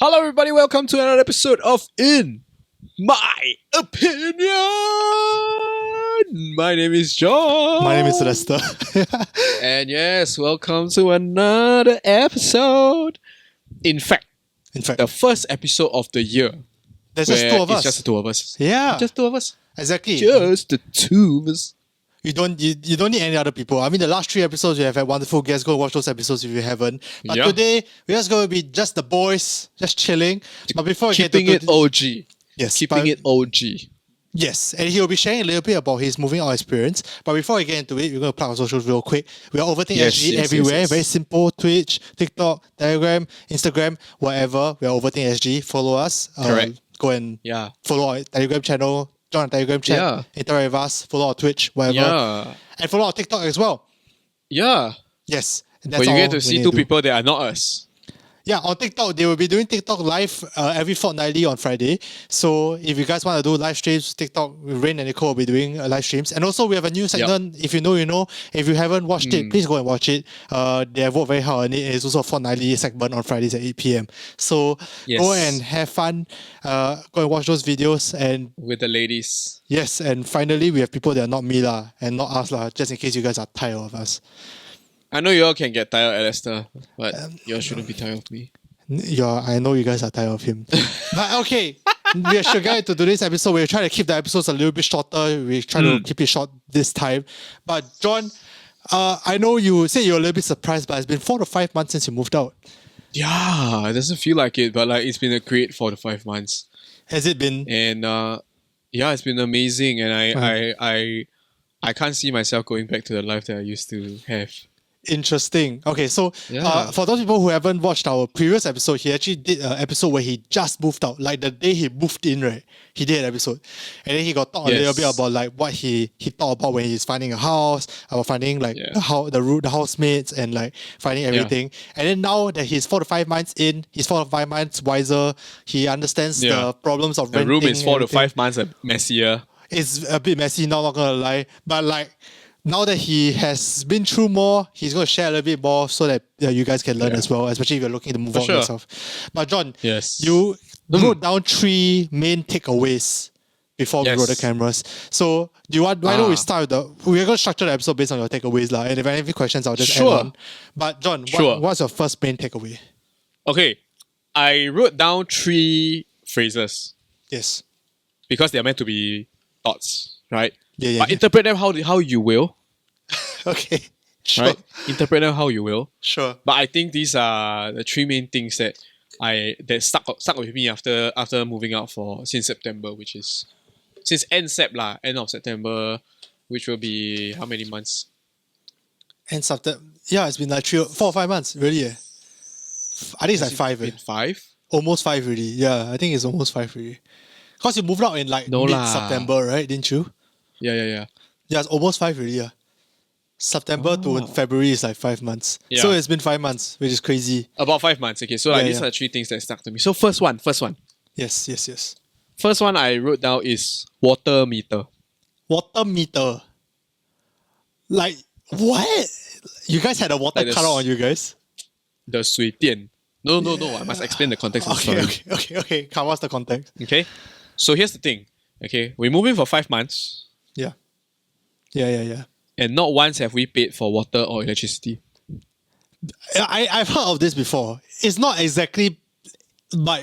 Hello, everybody. Welcome to another episode of In My Opinion. My name is John. My name is Lester. And yes, welcome to another episode. In fact, the first episode of the year. There's just two of us. It's just the two of us. Yeah. Just two of us. Exactly. Just the two of us. You don't need any other people. I mean, the last 3 episodes we have had wonderful guests. Go watch those episodes if you haven't. But today we're just going to be just the boys, just chilling. But before we get to it OG. Yes, keeping it OG. Yes, and he'll be sharing a little bit about his moving out experience. But before we get into it, we're going to plug our socials real quick. We are Overthink SG everywhere. Very simple. Twitch, TikTok, Telegram, Instagram, whatever. We are Overthink SG. Follow us. Correct. Go and follow our Telegram channel. Join our Telegram chat. Interact with us. Follow our Twitch, whatever. Yeah. And follow our TikTok as well. Yeah. Yes. But you get to see two people that are not us. Yeah, on TikTok, they will be doing TikTok live every fortnightly on Friday. So if you guys want to do live streams, TikTok, Rain and Nicole will be doing live streams. And also we have a new segment. If you know, you know. If you haven't watched it, please go and watch it. They have worked very hard on it. It's also a fortnightly segment on Fridays at 8 p.m. So go and have fun. Go and watch those videos. And with the ladies. Yes, and finally we have people that are not me and not us just in case you guys are tired of us. I know you all can get tired of Lester, but you all shouldn't be tired of me. I know you guys are tired of him. But okay, we should get into today's episode. We're trying to keep the episodes a little bit shorter. We're trying to keep it short this time. But John, I know you said you're a little bit surprised, but it's been 4 to 5 months since you moved out. Yeah, it doesn't feel like it, but it's been a great 4 to 5 months. Has it been? And it's been amazing, and I can't see myself going back to the life that I used to have. Interesting. Okay, so for those people who haven't watched our previous episode, he actually did an episode where he just moved out. Like the day he moved in, right? He did an episode. And then he got talked a little bit about what he thought about when he's finding a house, about finding the housemates and finding everything. And then now that he's 4 to 5 months in, he's 4 to 5 months wiser, he understands the problems of renting. The room is 4 to 5 months messier. It's a bit messy, not gonna lie. But now that he has been through more, he's going to share a little bit more so that you guys can learn as well, especially if you're looking to move on yourself. But John, you wrote down 3 main takeaways before we roll the cameras. So why don't we start with we're going to structure the episode based on your takeaways, and if I have any questions, I'll just add on. But John, what's your first main takeaway? Okay, I wrote down 3 phrases. Yes. Because they are meant to be thoughts, right? But interpret them how you will. Okay. Sure. Right? Interpret them how you will. Sure. But I think these are the 3 main things that stuck with me after moving out since September, which is since end of September, which will be how many months? End September. Yeah, it's been 4 or 5 months, really. I think it's 5. Been 5? Almost 5 really. Yeah, I think it's almost 5 really. Because you moved out in mid-September, right? Didn't you? Yeah. Yeah, it's almost 5 really. Yeah. September to February is 5 months. Yeah. So it's been 5 months, which is crazy. About 5 months. Okay, so these are the 3 things that stuck to me. So first one. Yes. First one I wrote down is water meter. Water meter? What? You guys had a water cutter on you guys? The 水电. No. I must explain the context of the story. Okay. What's the context? Okay. So here's the thing. Okay, we moved in for 5 months. Yeah. And not once have we paid for water or electricity. I've heard of this before. It's not exactly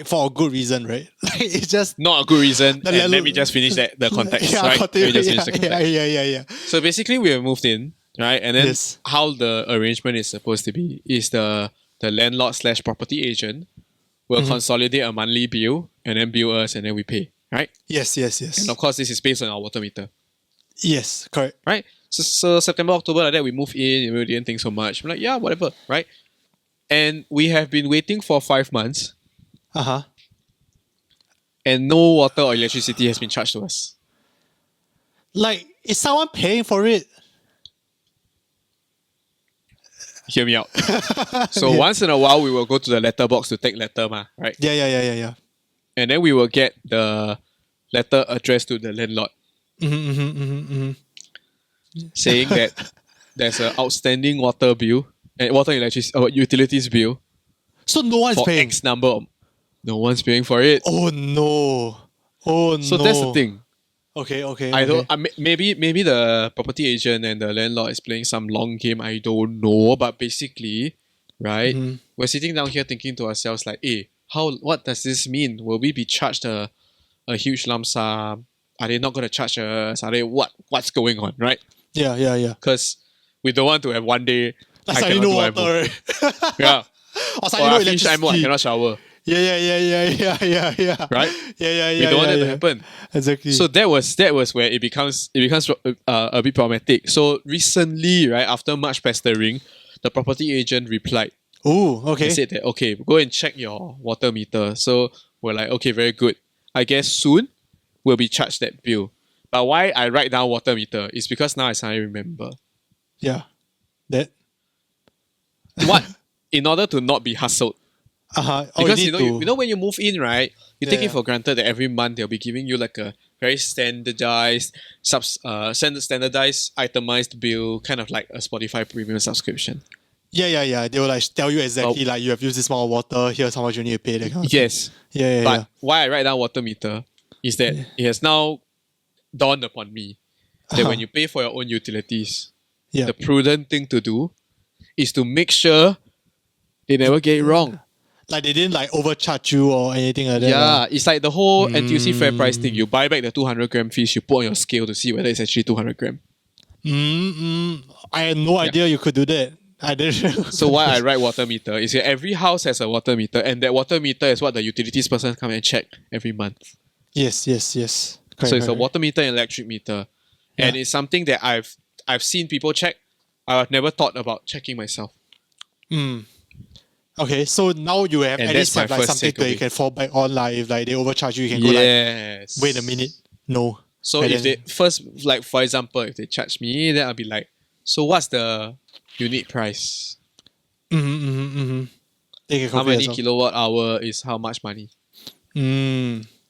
for a good reason, right? It's just not a good reason. And let me just finish the context, right? Let me just finish the context. Yeah. So basically, we have moved in, right? And then how the arrangement is supposed to be is the landlord / property agent will consolidate a monthly bill and then bill us and then we pay, right? Yes. And of course, this is based on our water meter. Yes, correct. Right? So September, October, like that, we moved in, we didn't think so much. I'm like, yeah, whatever, right? And we have been waiting for 5 months. And no water or electricity has been charged to us. Is someone paying for it? Hear me out. So once in a while, we will go to the letterbox to take letter, right? Yeah. And then we will get the letter addressed to the landlord. Saying that there's an outstanding water bill and water electricity utilities bill. So no one's for paying. X number of, No one's paying for it. Oh no. Oh no. So that's the thing. Okay. I don't. Maybe the property agent and the landlord is playing some long game. I don't know. But basically, right, we're sitting down here thinking to ourselves like, "Hey, what does this mean? Will we be charged a huge lump sum? Are they not going to charge us? Are they what's going on?" Right? Yeah. Because we don't want to have one day. Like I no water. Right? Yeah. Or I finish IMO, I cannot shower. Yeah. Right? Yeah. We don't want that to happen. Exactly. So that was where it becomes a bit problematic. So recently, right, after much pestering, the property agent replied. Oh, okay. He said that, okay, go and check your water meter. So we're like, okay, very good. I guess soon we'll be charged that bill. But why I write down water meter is because now I suddenly remember. Yeah. That. What? In order to not be hustled. Because you know when you move in, right, you take it for granted that every month they'll be giving you like a very standardized, standardized itemized bill, kind of like a Spotify premium subscription. Yeah. They will like tell you exactly like you have used this amount of water. Here's how much you need to pay. That kind of yes. Thing. Yeah. But why I write down water meter is that it has now dawned upon me that when you pay for your own utilities, the prudent thing to do is to make sure they never get it wrong. Like they didn't like overcharge you or anything like that. Yeah, it's like the whole NTUC fair price thing. You buy back the 200 gram fish, you put on your scale to see whether it's actually 200 gram. I had no idea you could do that. I didn't. So why I write water meter is that every house has a water meter, and that water meter is what the utilities person come and check every month. Yes. Correct, so it's a water meter and electric meter. Yeah. And it's something that I've seen people check. I've never thought about checking myself. Okay, so now you have at least have like something that you can fall back on. Like if like they overcharge you, you can go like, wait a minute, no. So and if they first, like for example, if they charge me, then I'll be like, so what's the unit price? How many kilowatt hour is how much money?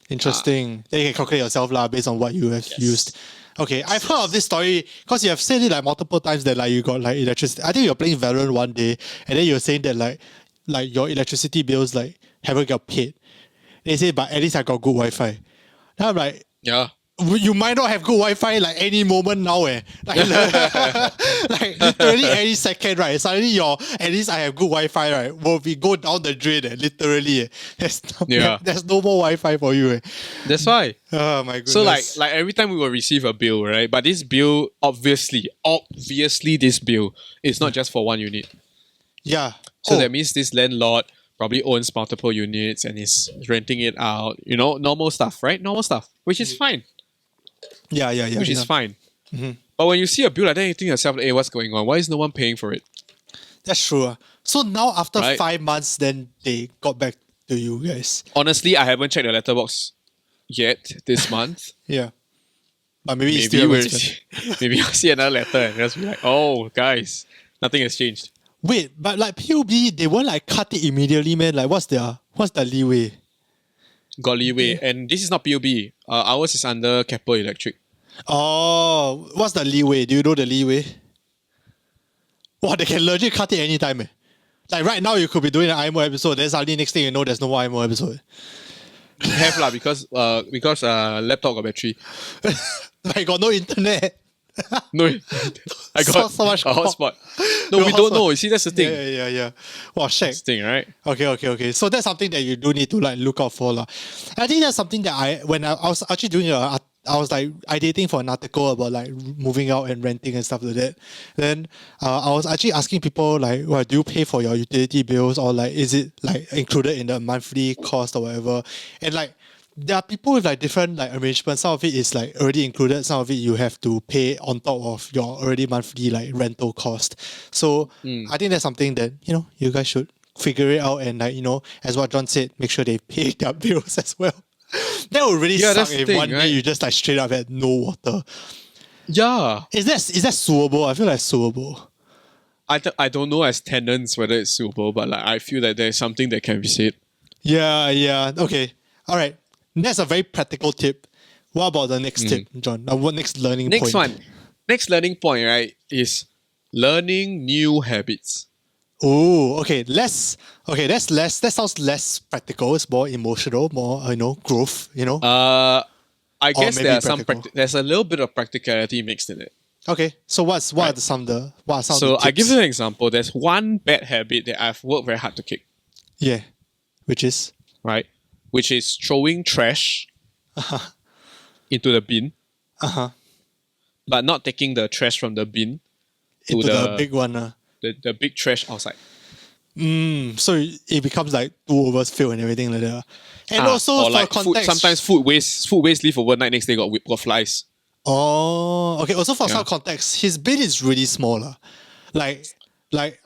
Interesting. Then you can calculate yourself based on what you have used. Okay, I've heard of this story because you have said it like multiple times that like you got like electricity. I think you're playing Valorant one day and then you're saying that like your electricity bills like haven't got paid. They say, but at least I got good Wi-Fi. Now I'm like, yeah. You might not have good Wi-Fi like any moment now, Like literally any second, right? Suddenly at least I have good Wi-Fi, right? Will be go down the drain, literally. There's no more Wi-Fi for you. That's why. Oh my goodness. So like every time we will receive a bill, right? But this bill, obviously this bill is not just for one unit. Yeah. So that means this landlord probably owns multiple units and is renting it out. You know, normal stuff, right? Normal stuff, which is fine. Yeah. Which is fine. But when you see a bill like that, you think to yourself, hey, what's going on? Why is no one paying for it? That's true. So now after 5 months, then they got back to you guys. Honestly, I haven't checked the letterbox yet this month. Yeah. But maybe I'll see another letter and just be like, oh, guys, nothing has changed. Wait, but like PUB, they won't like cut it immediately, man. Like what's the leeway? Got leeway. And this is not PUB. Ours is under Keppel Electric. Oh, what's the leeway? Do you know the leeway? Wow, they can legit cut it anytime. Like right now, you could be doing an IMO episode, then suddenly next thing you know, there's no more IMO episode. Have lah, because laptop got battery. I got no internet. No, I got so much a hotspot. No, we don't know. You see, that's the thing. Yeah. Wow, shit. That's the thing, right? Okay. So that's something that you do need to like look out for. I think that's something that when I was actually doing I was like ideating for an article about like moving out and renting and stuff like that. Then I was actually asking people like, well, do you pay for your utility bills or like is it like included in the monthly cost or whatever? And like there are people with like different like arrangements. Some of it is like already included. Some of it you have to pay on top of your already monthly like rental cost. So I think that's something that you guys should figure it out and like as what John said, make sure they pay their bills as well. That would really suck if one day you just like straight up had no water. Yeah. Is that suable? I feel like it's suable. I don't know as tenants whether it's suable, but like I feel that there's something that can be said. Yeah. Okay. All right. That's a very practical tip. What about the next tip, John? What next learning point? Next learning point, right, is learning new habits. Oh, okay. That sounds less practical. It's more emotional, more growth. I Or guess maybe there are some practical. there's a little bit of practicality mixed in it. Okay. So what are some of the So I give tips? you an example. There's one bad habit that I've worked very hard to kick, Yeah, which is right? Which is throwing trash into the bin, but not taking the trash from the bin to into the big one. the big trash outside. So it becomes like 2 of us fail and everything like that. And also or for like context, sometimes food waste leave overnight. Next day got flies. Oh, okay. Also for some context, his bin is really small. Like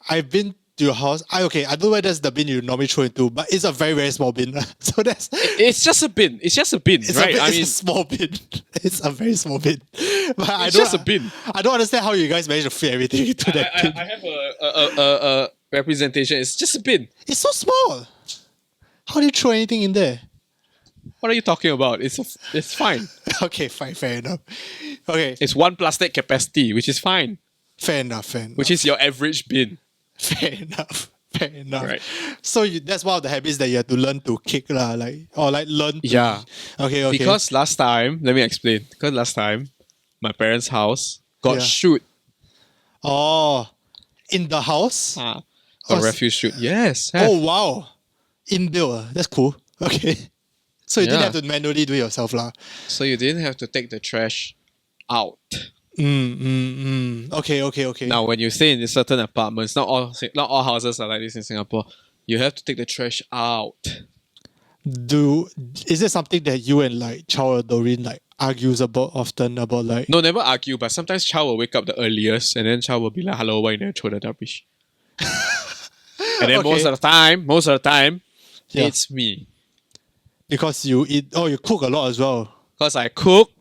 I've been to your house. I don't know where that's the bin you normally throw into, but it's a very, very small bin. So It's just a bin. It's just a bin, right? It's a small bin. It's a very small bin. But it's just a bin. I don't understand how you guys manage to fit everything into that bin. I have a representation. It's just a bin. It's so small. How do you throw anything in there? What are you talking about? It's fine. Okay, fine, fair enough. Okay, It's one plastic capacity, which is fine. fair enough. Which is your average bin. Fair enough. Fair enough. Right. So that's one of the habits that you have to learn to kick lah, learn. Yeah. Okay. Because last time, let me explain. Because last time, my parents' house got Yeah. shoot. In the house. A Oh, refuse chute. Yes. have. Oh wow, inbuilt. That's cool. Okay. So you didn't Yeah. have to manually do it yourself lah. So you didn't have to take the trash out. Okay. Now, when you stay in certain apartments, not all houses are like this in Singapore. You have to take the trash out. Is there something that you and like Chow and Doreen like argues about often about like? No, never argue. But sometimes Chow will wake up the earliest, and then Chow will be like, "Hello, why you never throw the rubbish?" And then Okay. most of the time, Yeah. it's me. Because you cook a lot as well. Because I cook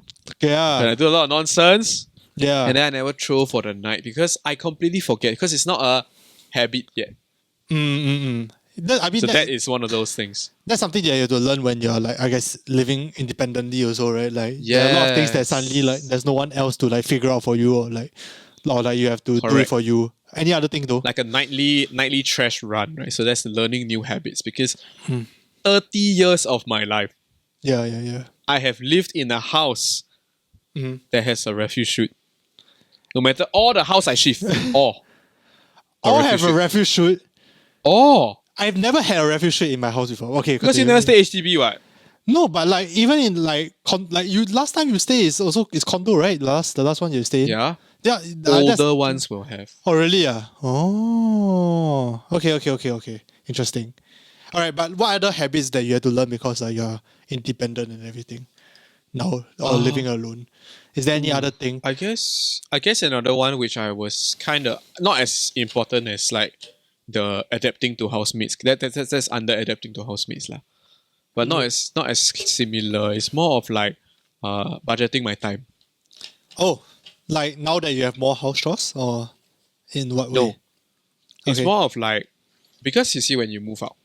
and Yeah. I do a lot of nonsense, Yeah. and then I never throw for the night because I completely forget because it's not a habit yet. So that is one of those things. That's something that you have to learn when you're like, I guess, living independently also, right? Like there are a lot of things that Yes. suddenly like there's no one else to like figure out for you or like you have to do it Correct. for you. Any other thing though? Like a nightly trash run, right? So that's learning new habits because 30 years of my life, Yeah. I have lived in a house Mhm. that has a refuse chute. No matter all the house I shift, all Have a refuse chute. all I've never had a refuse chute in my house before. Okay, because you continue. never stay HDB, what? No, but like even in like you last time you stay is also it's condo, right? The last one you stayed. Yeah, Yeah. older ones will have. Oh really? Oh. Okay. Interesting. All right, but what other habits that you have to learn because you're independent and everything now or living alone? Is there any other thing? I guess another one which I was kind of not as important as like the adapting to housemates. That's under adapting to housemates lah. But not as similar. It's more of like budgeting my time. Oh, like now that you have more house chores or in what way? No. It's Okay. more of like because you see when you move out,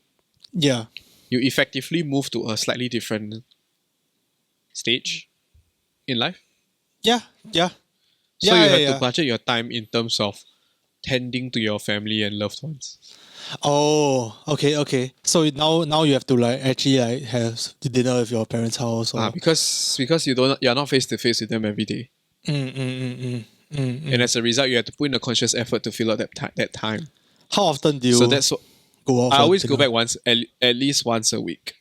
Yeah. you effectively move to a slightly different stage in life. Yeah. So you have to budget your time in terms of tending to your family and loved ones. Oh, okay. So now you have to like actually like have dinner with your parents' house or Because you're not face to face with them every day. And as a result, you have to put in a conscious effort to fill out that time. How often do you So that's what go out? I for always go dinner? back at least once a week.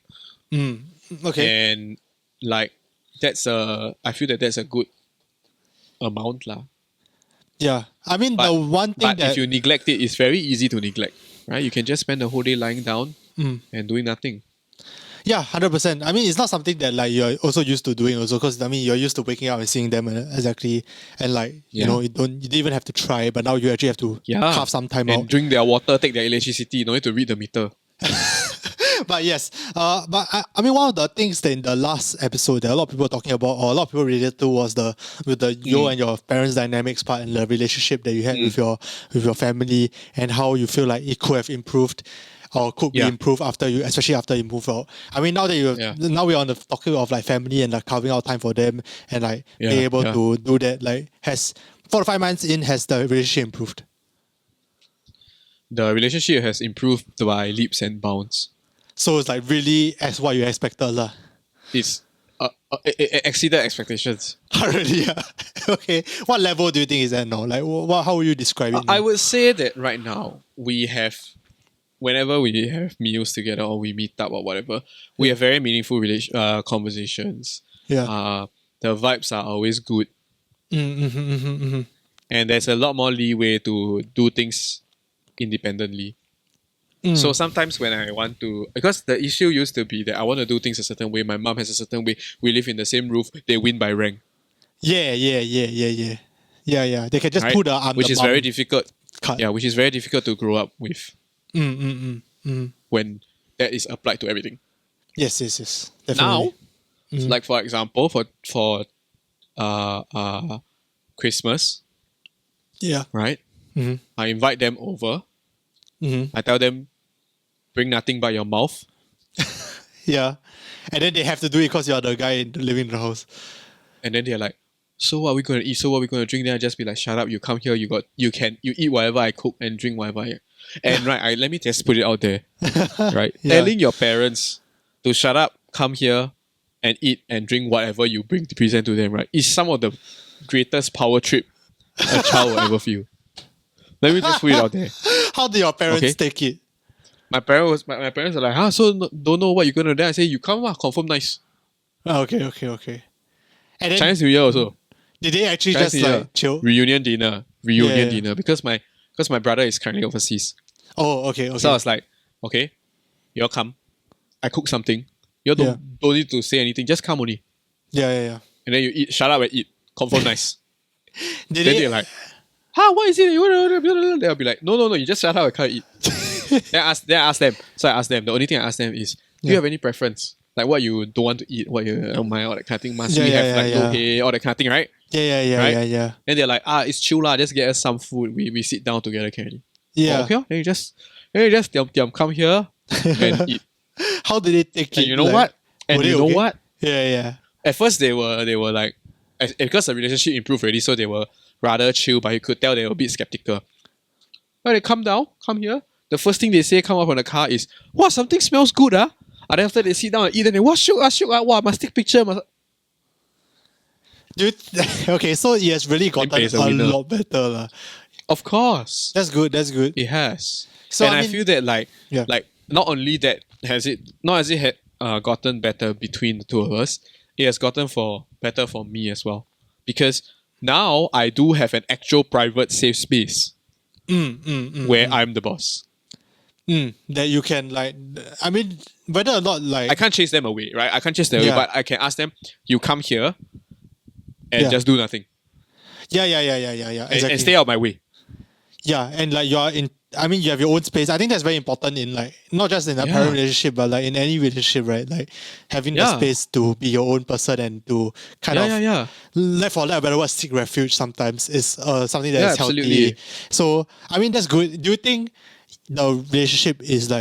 Okay. And like I feel that's a good amount lah. Yeah. I mean the one thing But that if you neglect it, it's very easy to neglect. Right? You can just spend the whole day lying down and doing nothing. yeah, 100%. I mean, it's not something that like you're also used to doing also because I mean you're used to waking up and seeing them exactly and like you didn't even have to try, but now you actually have to carve some time and out. drink their water, take their electricity. You don't need to read the meter. But yes, but I mean one of the things that in the last episode that a lot of people were talking about or a lot of people related to was with the you and your parents' dynamics part and the relationship that you had with your family and how you feel like it could have improved or could be improved especially after you move out. I mean now that now we're on the topic of like family and like carving out time for them and like being able to do that, like has 4 to 5 months in, has the relationship improved? the relationship has improved by leaps and bounds. So it's like really as what you expected lah. It's it exceeded expectations. Really? Yeah. Okay. What level do you think is that now? Like, how would you describe it? I would say that right now we have, whenever we have meals together or we meet up or whatever, we have very meaningful conversations. Yeah. The vibes are always good. And there's a lot more leeway to do things independently. So sometimes when I want to, because the issue used to be that I want to do things a certain way, my mom has a certain way, we live in the same roof, they win by rank. Yeah. They can just put the arm, which is very difficult. Yeah, which is very difficult to grow up with. When that is applied to everything. Yes. Definitely. Now, like for example, for Christmas, right? I invite them over. I tell them, bring nothing but your mouth. Yeah. And then they have to do it because you're the guy living in the house. And then they're like, so what are we going to eat? So what are we going to drink? Then I just be like, shut up, you come here, you eat whatever I cook and drink whatever And let me just put it out there. Right? Telling your parents to shut up, come here and eat and drink whatever you bring to present to them, right? Is some of the greatest power trip a child will ever feel. Let me just put it out there. How do your parents take it? My parents are like, so don't know what you're going to do. I say, you come, confirm nice. Okay. And then, Chinese New Year also. Did they actually Chinese just like chill? Reunion dinner because my brother is currently overseas. Oh, okay. So I was like, okay, you all come. I cook something. You all don't need to say anything. Just come only. Yeah. And then you eat. Shut up and eat. Confirm nice. Then they're like, what is it? They'll be like, no, you just shut up and can't eat. Then I ask them. So I ask them. The only thing I ask them is, do you have any preference? Like what you don't want to eat, what you don't mind, all that kind of thing. Must we have like no hay, all that kind of thing, right? Yeah. And they're like, it's chill lah, just get us some food. We sit down together, can you? Yeah. Okay, then you just come here and eat. How did they take it? And you know what? And you know what? Yeah. At first they were like, because the relationship improved already, so they were rather chill, but you could tell they were a bit skeptical. But they come here. The first thing they say come out from the car is, wow, something smells good, And then after they sit down and eat, and they, wow, shook, wow, must take picture. Dude, okay, so it has really gotten a lot better. Of course. That's good. It has. So I feel that like not only that has it gotten better between the two of us, it has gotten better for me as well. Because now I do have an actual private safe space where I'm the boss. That you can whether or not I can't chase them away, right? I can't chase them away, but I can ask them, you come here and just do nothing. Yeah. Exactly. And stay out of my way. Yeah, and you are in. You have your own space. I think that's very important in not just in a parent relationship, but in any relationship, right? Like having the space to be your own person and to kind of for lack of a better word, seek refuge sometimes is something that is healthy. Absolutely. So that's good. Do you think the relationship is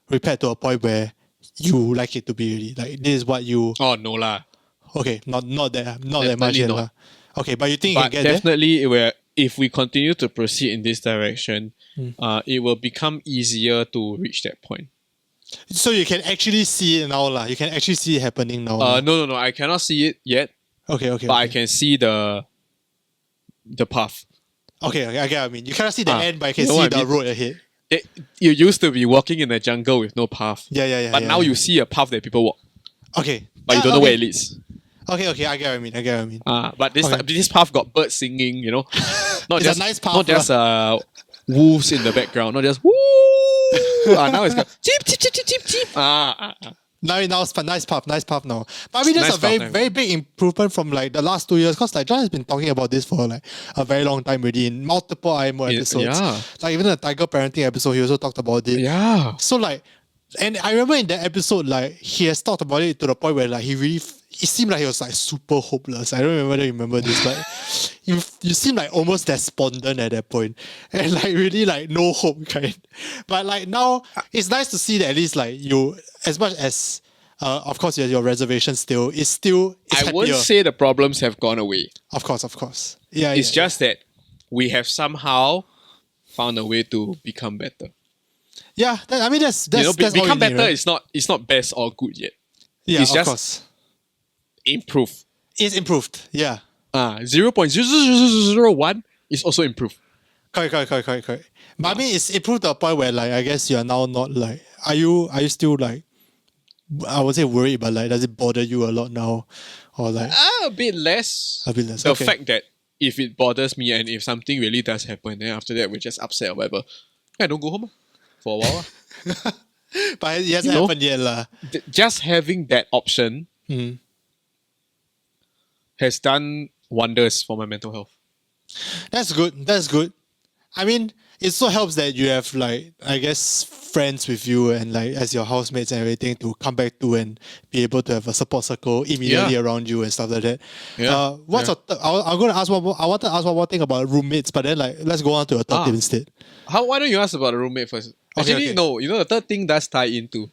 repaired to a point where you like it to be really this is what you? Oh no lah. Okay, not that much yet lah. Okay, but you think you can get definitely there? If we continue to proceed in this direction, it will become easier to reach that point. So you can actually see it now lah. You can actually see it happening now. No. I cannot see it yet. Okay. But I can see the path. Okay. I get what I mean. You cannot see the end, but you can see the road ahead. You used to be walking in the jungle with no path. Yeah. But now you see a path that people walk. Okay. But you don't know where it leads. Okay, I get what I mean. But this path got birds singing, Not it's just a nice path. Not just wolves in the background. Not just woo. Now it's got cheep cheep cheep cheep cheep. Now it's a nice path now. But that's a very big improvement from the last 2 years, because John has been talking about this for a very long time already in multiple IMO episodes. Yeah. Even the tiger parenting episode, he also talked about it. Yeah. So and I remember in that episode, he has talked about it to the point where it seemed like he was super hopeless. I don't remember whether you remember this, but you seem almost despondent at that point, and really no hope kind. But now it's nice to see that at least you, as much as of course your reservation still it's I won't say the problems have gone away. Of course. Yeah. It's just that we have somehow found a way to become better. Yeah, I mean that's that's become all you better. need, right? It's not best or good yet. Yeah, it's of just course. improve. It's improved. Yeah. 0.0001 is also improved. Correct. But I mean, it's improved to a point where, like, I guess you are now not like, are you still like, I would say worried, but like, does it bother you a lot now, or like A bit less. a bit less? The Okay. fact that if it bothers me and if something really does happen, then after that we're just upset or whatever. I don't go home for a while. But it hasn't happened yet, lah. Just having that option has done wonders for my mental health. That's good. I mean, it so helps that you have, like, I guess, friends with you and like as your housemates and everything to come back to and be able to have a support circle immediately around you and stuff like that. I'm going to ask one more. I want to ask one more thing about roommates, but then like let's go on to a third tip instead. Why don't you ask about the roommate first? Actually, Okay. no. The third thing does tie into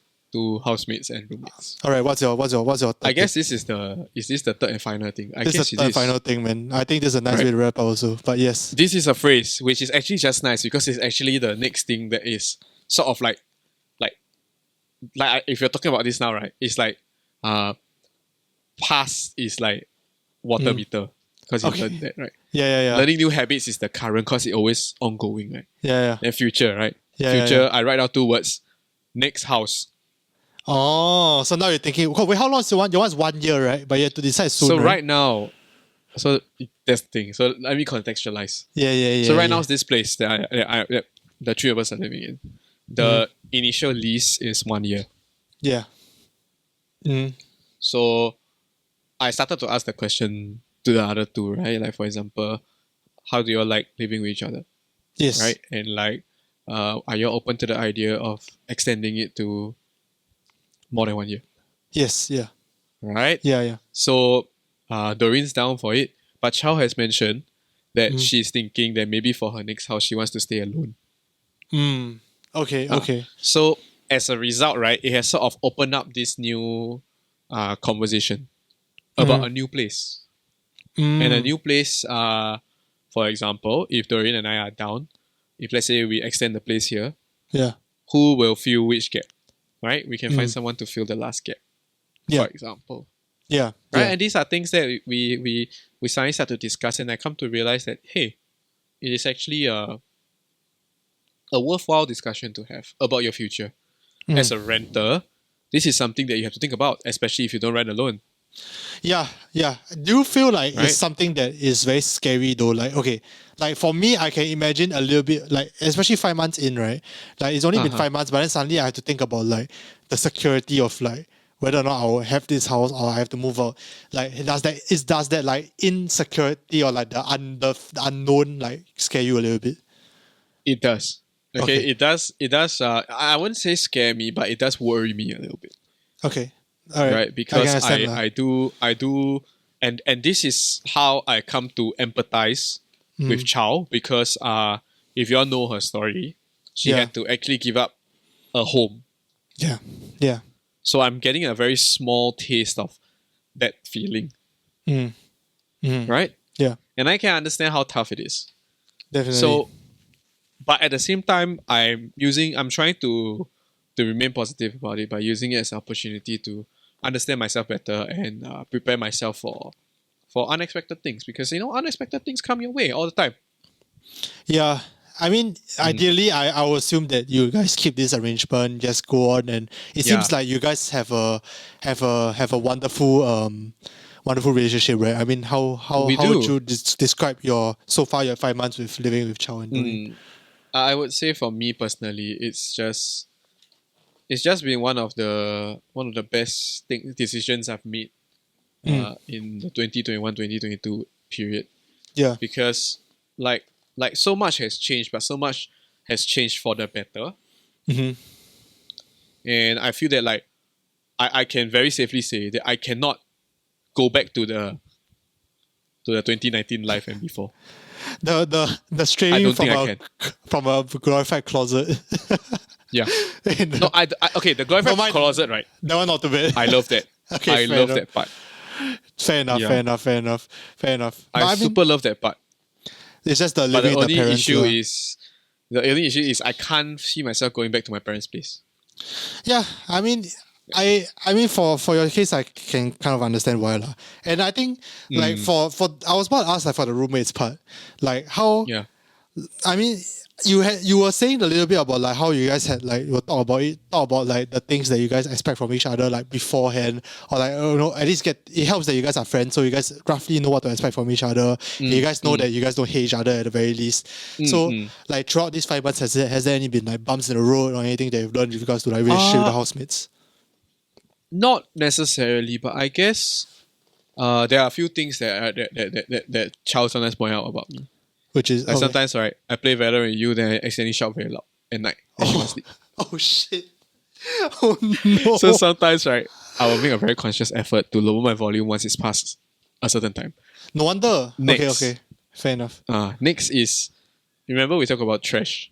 housemates and roommates. All right, what's your third I guess tip? this is the third and final thing. I This guess is the final thing, man. I think this is a nice way to wrap up also. But yes. This is a phrase which is actually just nice because it's actually the next thing that is sort of like if you're talking about this now, right? It's like past is like water meter because you learned that, right? Yeah. Learning new habits is the current because it's always ongoing, right? Yeah. Then future, right? Yeah. Future, I write out 2 words. Next house. Oh, so now you're thinking, wait, how long is your one? Your one's 1 year, right? But you have to decide soon. So right now, so that's the thing. So let me contextualize. Yeah. So right now is this place that I the 3 of us are living in. The initial lease is 1 year. Yeah. So I started to ask the question to the other 2, right? Like, for example, how do you all like living with each other? Yes. Right? And like, are you open to the idea of extending it to more than 1 year? Yes. Yeah. Right? Yeah. So Doreen's down for it. But Chow has mentioned that she's thinking that maybe for her next house, she wants to stay alone. Okay. So as a result, right, it has sort of opened up this new conversation about a new place. And a new place, for example, if Doreen and I are down, if let's say we extend the place here, who will fill which gap? Right? We can find someone to fill the last gap, for example. Yeah. Right? And these are things that we suddenly start to discuss, and I come to realize that, hey, it is actually a worthwhile discussion to have about your future. As a renter, this is something that you have to think about, especially if you don't rent alone. Yeah. Do you feel like it's something that is very scary though? Like, okay, like for me, I can imagine a little bit, like, especially 5 months in, right? Like, it's only been 5 months, but then suddenly I have to think about like the security of like whether or not I will have this house or I have to move out. Like, does that like insecurity or like the unknown like scare you a little bit? It does. Okay. It does. I wouldn't say scare me, but it does worry me a little bit. Okay. All right. Right, because I do, and this is how I come to empathize with Chow, because if you all know her story, she had to actually give up a home. Yeah. So I'm getting a very small taste of that feeling. Right? Yeah. And I can understand how tough it is. Definitely. So, but at the same time, I'm trying to remain positive about it by using it as an opportunity to understand myself better and prepare myself for unexpected things, because unexpected things come your way all the time. Yeah, I mean, ideally, I would assume that you guys keep this arrangement, just go on, and it seems like you guys have a wonderful relationship, right? I mean, how would you describe your 5 months with living with Chow and Doreen? I would say for me personally, it's just been one of the best decisions I've made in the 2021-2022 period. Yeah. Because like so much has changed, but so much has changed for the better. And I feel that like I can very safely say that I cannot go back to the 2019 life and before. The straying from a glorified closet. Yeah. No, okay, the glorified closet, right? That one not too bad. I love that. Okay, I love that part. Fair enough. I super love that part. It's just the living with the parents. Issue is The only issue is I can't see myself going back to my parents' place. Yeah, I mean, for your case, I can kind of understand why lah. And I think like for I was about to ask like for the roommates part, like how Yeah. I mean, you were saying a little bit about like how you guys had like you talk about like the things that you guys expect from each other like beforehand, or like at least it helps that you guys are friends, so you guys roughly know what to expect from each other. And you guys know that you guys don't hate each other at the very least. So like throughout these 5 months, has there any been like bumps in the road or anything that you've learned with regards to like relationship with the housemates? Not necessarily, but I guess there are a few things that Chow sometimes point out about me. Which is like sometimes, right? I play Valorant with you, then I accidentally shout very loud at night. And she must sleep. Oh shit! Oh no! So sometimes, right, I will make a very conscious effort to lower my volume once it's past a certain time. No wonder. Next. Okay. Fair enough. Next is, remember we talk about trash.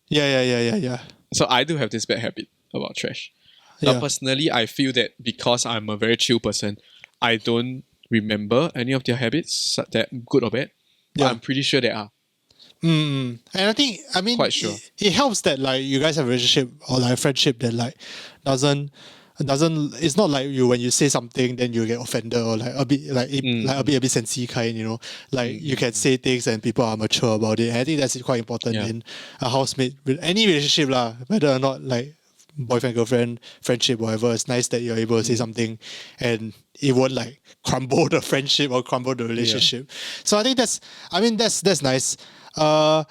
Yeah. So I do have this bad habit about trash. Now personally, I feel that because I'm a very chill person, I don't remember any of their habits, that good or bad. But I'm pretty sure they are. And I mean, quite sure. It helps that like you guys have a relationship or like a friendship that like doesn't. It's not like when you say something then you get offended or like a bit like a bit sensi kind, like you can say things and people are mature about it. And I think that's quite important in a housemate with any relationship lah, whether or not like boyfriend, girlfriend, friendship, whatever. It's nice that you're able to say something and it won't like crumble the friendship or crumble the relationship. So I think that's nice. I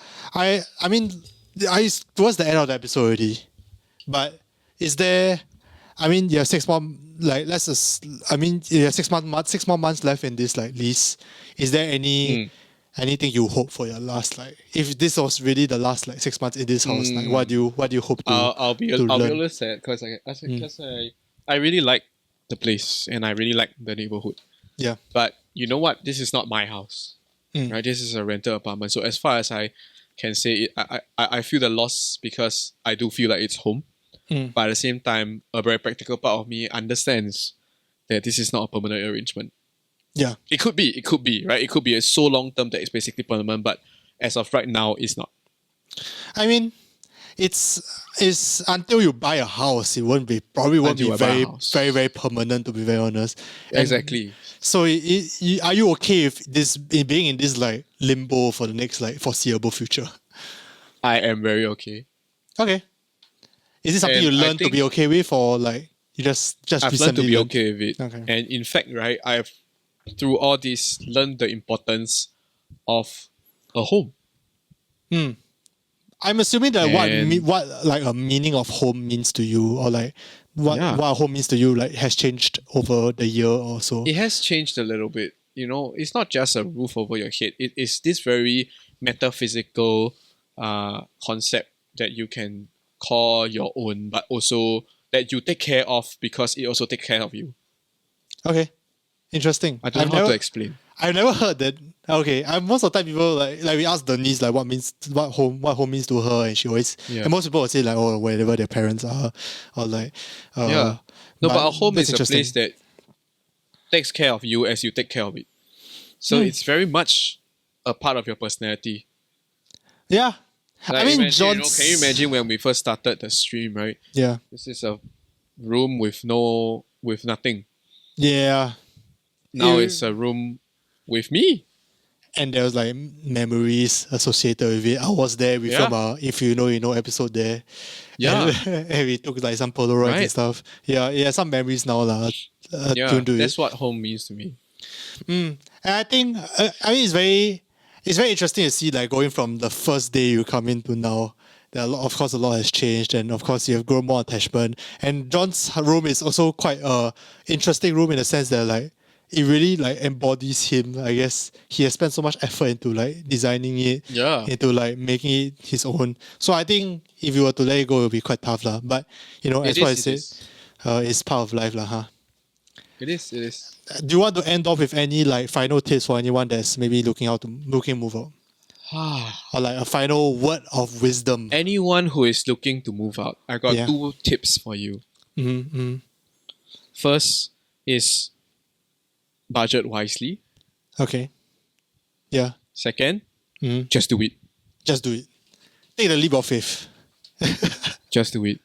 mean towards the end of the episode already, but is there, I mean, you have 6 more, like, you have 6 more months left in this like lease. Is there anything you hope for your last, like, if this was really the last like 6 months in this house, like what do you hope to I'll be a little sad because I really like the place and I really like the neighborhood. Yeah. But you know what? This is not my house, right? This is a rental apartment. So as far as I can say it, I feel the loss because I do feel like it's home. But at the same time, a very practical part of me understands that this is not a permanent arrangement. Yeah. It could be, right? It could be so long term that it's basically permanent, but as of right now, it's not. I mean, it's until you buy a house, it won't be very, very, very permanent, to be very honest. Exactly. So are you okay with this being in this like limbo for the next like foreseeable future? I am very okay. Okay. Is this something you learned to be okay with, or like you just I've learned to be okay with it. Okay. And in fact, right, I've through all this learned the importance of a home. I'm assuming that what like a meaning of home means to you, or like what home means to you, like has changed over the year or so. It has changed a little bit. It's not just a roof over your head. It is this very metaphysical concept that you can call your own, but also that you take care of because it also takes care of you. Okay, interesting. I don't know how to explain. I've never heard that. Okay, most of the time people like we ask Denise like what home means to her, and she always and most people will say like wherever their parents are, or like No, but a home is a place that takes care of you as you take care of it. So it's very much a part of your personality. Yeah. Like, I mean, can you imagine when we first started the stream, right? Yeah. This is a room with nothing. Yeah. Now it's a room with me. And there was like memories associated with it. I was there with if you know episode there. Yeah. And we took like some Polaroids and stuff. Yeah, some memories now lah. That's what home means to me. And I think it's very interesting to see like going from the first day you come in to now. There are of course a lot has changed, and of course you have grown more attachment. And John's room is also quite a interesting room in the sense that like it really like embodies him. I guess he has spent so much effort into like designing it, into like making it his own. So I think if you were to let it go, it would be quite tough lah. But as what I said, it's part of life lah, huh? It is. Do you want to end off with any like final tips for anyone that's maybe looking to move out? Or like a final word of wisdom? Anyone who is looking to move out, I got 2 tips for you. First is budget wisely. Okay. Yeah. Second, just do it. Just do it. take the leap of faith. Just do it.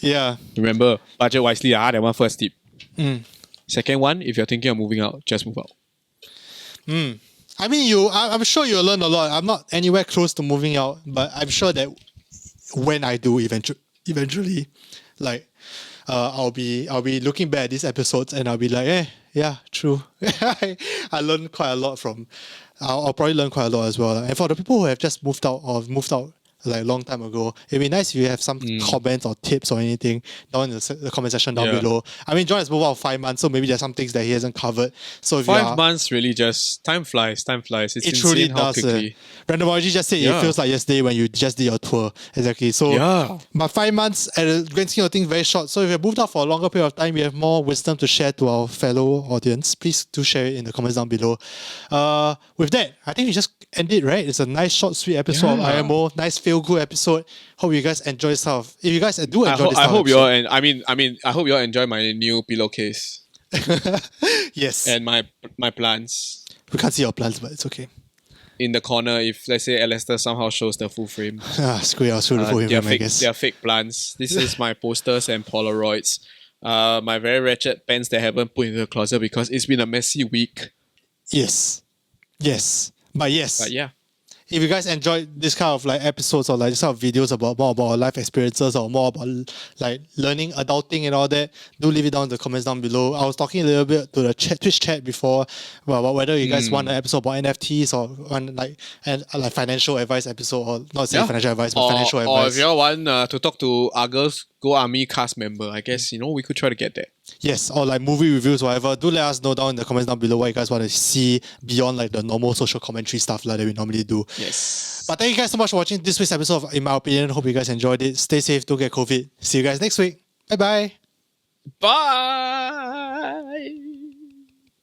Yeah. Remember, budget wisely. That one first tip. Mm. Second one, if you're thinking of moving out, just move out. I mean, I'm sure you'll learn a lot. I'm not anywhere close to moving out, but I'm sure that when I do eventually, like, I'll be looking back at these episodes and I'll be like, yeah, true. I learned quite a lot from. I'll probably learn quite a lot as well. And for the people who have just moved out like a long time ago, it'd be nice if you have some comments or tips or anything down in the comment section down below. I mean, John has moved out 5 months, so maybe there's some things that he hasn't covered. So if 5 months really just time flies. It's it truly how does. quickly. Randomology just said it feels like yesterday when you just did your tour. Exactly. So my 5 months at the grand scheme of things very short. So if you've moved out for a longer period of time, we have more wisdom to share to our fellow audience. Please do share it in the comments down below. With that, I think we just end it, right? It's a nice short sweet episode of IMO. Nice feel good episode. Hope you guys enjoy stuff. If you guys do enjoy this, I hope you all I hope you all enjoy my new pillowcase. Yes. And my plants. We can't see your plants, but it's okay. In the corner, if let's say Alistair somehow shows the full frame. Screw it, I'll show the full frame, I guess. They are fake plants. This is my posters and Polaroids. My very wretched pens that I haven't put into the closet because it's been a messy week. Yes. But yeah. If you guys enjoyed this kind of like episodes or like this kind of videos about more about our life experiences or more about like learning, adulting and all that, do leave it down in the comments down below. I was talking a little bit to the Twitch chat before about whether you guys want an episode about NFTs or want like financial advice episode or not say financial advice, but financial advice. Or if you all want to talk to Argos Go Army cast member, I guess we could try to get that. Yes, or like movie reviews, whatever. Do let us know down in the comments down below what you guys want to see beyond like the normal social commentary stuff that we normally do. Yes. But thank you guys so much for watching this week's episode of In My Opinion. Hope you guys enjoyed it. Stay safe, don't get COVID. See you guys next week. Bye-bye. Bye.